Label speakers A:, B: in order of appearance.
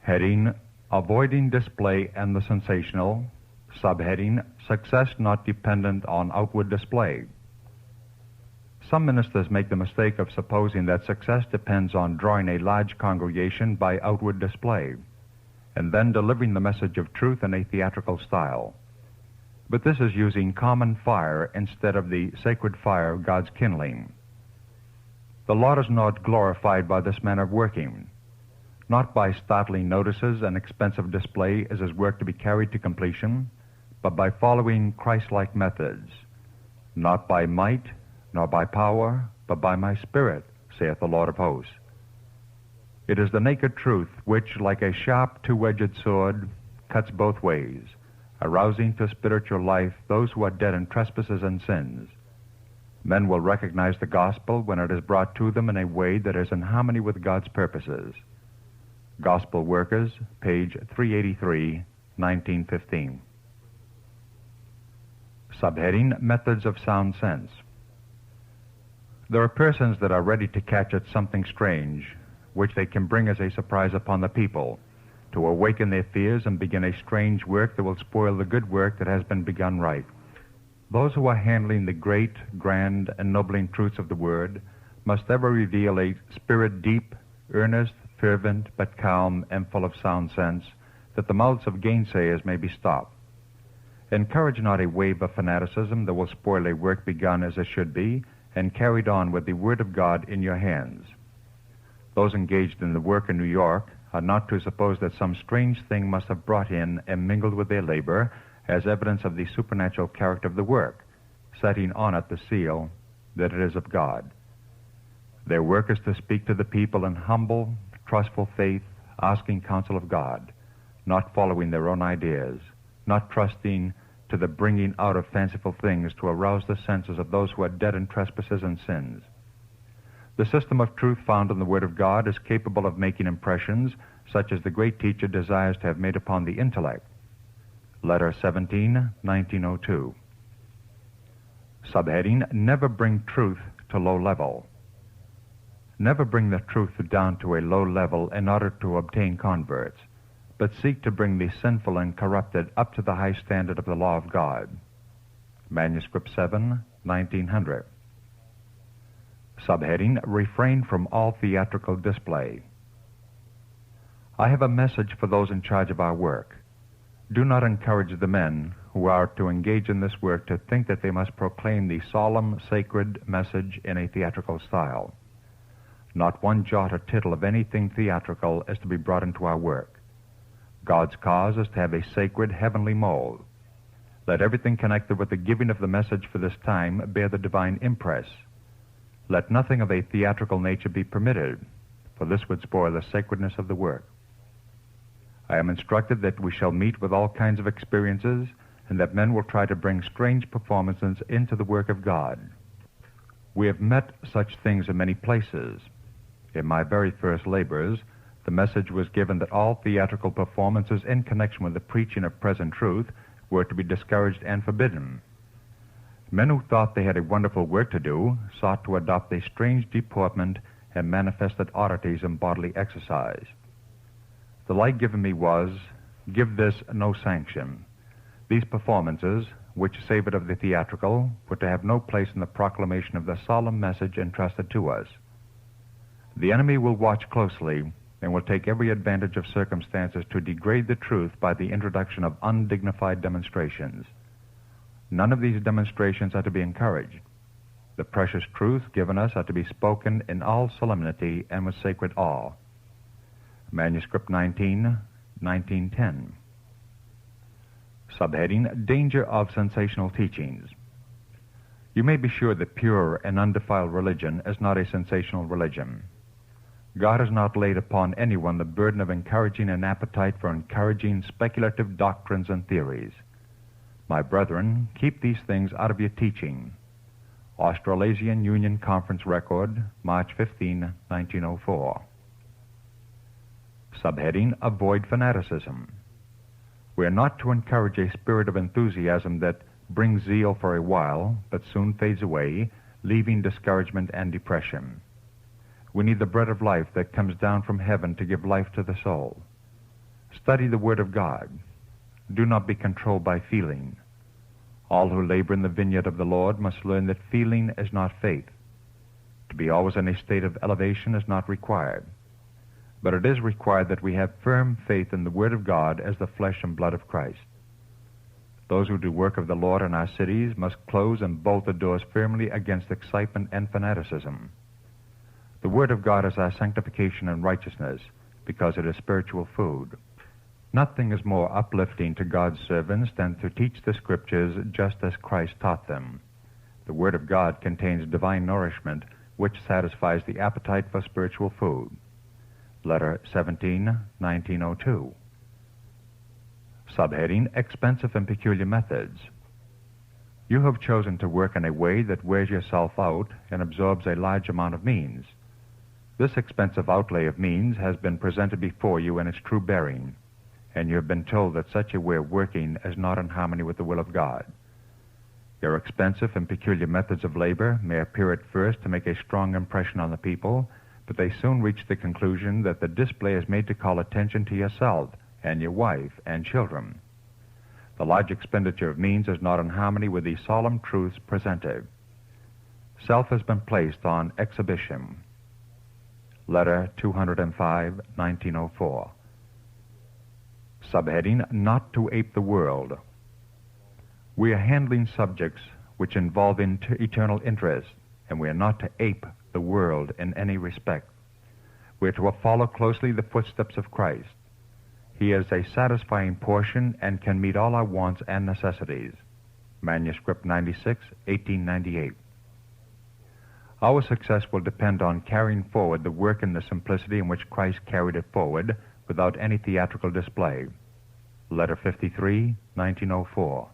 A: Heading, Avoiding Display and the Sensational. Subheading, Success Not Dependent on Outward Display. Some ministers make the mistake of supposing that success depends on drawing a large congregation by outward display, and then delivering the message of truth in a theatrical style. But this is using common fire instead of the sacred fire of God's kindling. The Lord is not glorified by this manner of working. Not by startling notices and expensive display is his work to be carried to completion, but by following Christ-like methods. Not by might, nor by power, but by my Spirit, saith the Lord of hosts. It is the naked truth which, like a sharp two-edged sword, cuts both ways, arousing to spiritual life those who are dead in trespasses and sins. Men will recognize the gospel when it is brought to them in a way that is in harmony with God's purposes. Gospel Workers, page 383, 1915. Subheading, Methods of Sound Sense. There are persons that are ready to catch at something strange, which they can bring as a surprise upon the people, to awaken their fears and begin a strange work that will spoil the good work that has been begun right. Those who are handling the great, grand, ennobling truths of the Word must ever reveal a spirit deep, earnest, fervent, but calm and full of sound sense, that the mouths of gainsayers may be stopped. Encourage not a wave of fanaticism that will spoil a work begun as it should be, and carried on with the Word of God in your hands. Those engaged in the work in New York are not to suppose that some strange thing must have brought in and mingled with their labor as evidence of the supernatural character of the work, setting on it the seal that it is of God. Their work is to speak to the people in humble, trustful faith, asking counsel of God, not following their own ideas, not trusting to the bringing out of fanciful things to arouse the senses of those who are dead in trespasses and sins. The system of truth found in the Word of God is capable of making impressions such as the great teacher desires to have made upon the intellect. Letter 17, 1902. Subheading, Never Bring Truth to Low Level. Never bring the truth down to a low level in order to obtain converts, but seek to bring the sinful and corrupted up to the high standard of the law of God. Manuscript 7, 1900. Subheading, Refrain from all theatrical display. I have a message for those in charge of our work. Do not encourage the men who are to engage in this work to think that they must proclaim the solemn, sacred message in a theatrical style. Not one jot or tittle of anything theatrical is to be brought into our work. God's cause is to have a sacred, heavenly mold. Let everything connected with the giving of the message for this time bear the divine impress. Let nothing of a theatrical nature be permitted, for this would spoil the sacredness of the work. I am instructed that we shall meet with all kinds of experiences, and that men will try to bring strange performances into the work of God. We have met such things in many places. In my very first labors, the message was given that all theatrical performances in connection with the preaching of present truth were to be discouraged and forbidden. Men who thought they had a wonderful work to do sought to adopt a strange deportment and manifested oddities in bodily exercise. The light given me was, give this no sanction. These performances, which savored of the theatrical, were to have no place in the proclamation of the solemn message entrusted to us. The enemy will watch closely and will take every advantage of circumstances to degrade the truth by the introduction of undignified demonstrations. None of these demonstrations are to be encouraged. The precious truth given us are to be spoken in all solemnity and with sacred awe. Manuscript 19, 1910. Subheading, Danger of Sensational Teachings. You may be sure that pure and undefiled religion is not a sensational religion. God has not laid upon anyone the burden of encouraging an appetite for encouraging speculative doctrines and theories. My brethren, keep these things out of your teaching. Australasian Union Conference Record, March 15, 1904. Subheading, Avoid Fanaticism. We are not to encourage a spirit of enthusiasm that brings zeal for a while, but soon fades away, leaving discouragement and depression. We need the bread of life that comes down from heaven to give life to the soul. Study the Word of God. Do not be controlled by feeling. All who labor in the vineyard of the Lord must learn that feeling is not faith. To be always in a state of elevation is not required. But it is required that we have firm faith in the Word of God as the flesh and blood of Christ. Those who do work of the Lord in our cities must close and bolt the doors firmly against excitement and fanaticism. The Word of God is our sanctification and righteousness because it is spiritual food. Nothing is more uplifting to God's servants than to teach the Scriptures just as Christ taught them. The Word of God contains divine nourishment which satisfies the appetite for spiritual food. Letter 17, 1902. Subheading, Expensive and Peculiar Methods. You have chosen to work in a way that wears yourself out and absorbs a large amount of means. This expensive outlay of means has been presented before you in its true bearing, and you have been told that such a way of working is not in harmony with the will of God. Your expensive and peculiar methods of labor may appear at first to make a strong impression on the people, but they soon reach the conclusion that the display is made to call attention to yourself and your wife and children. The large expenditure of means is not in harmony with the solemn truths presented. Self has been placed on exhibition. Letter 205, 1904. Subheading, Not to Ape the World. We are handling subjects which involve eternal interest, and we are not to ape the world in any respect. We are to follow closely the footsteps of Christ. He is a satisfying portion and can meet all our wants and necessities. Manuscript 96, 1898. Our success will depend on carrying forward the work in the simplicity in which Christ carried it forward without any theatrical display. Letter 53, 1904.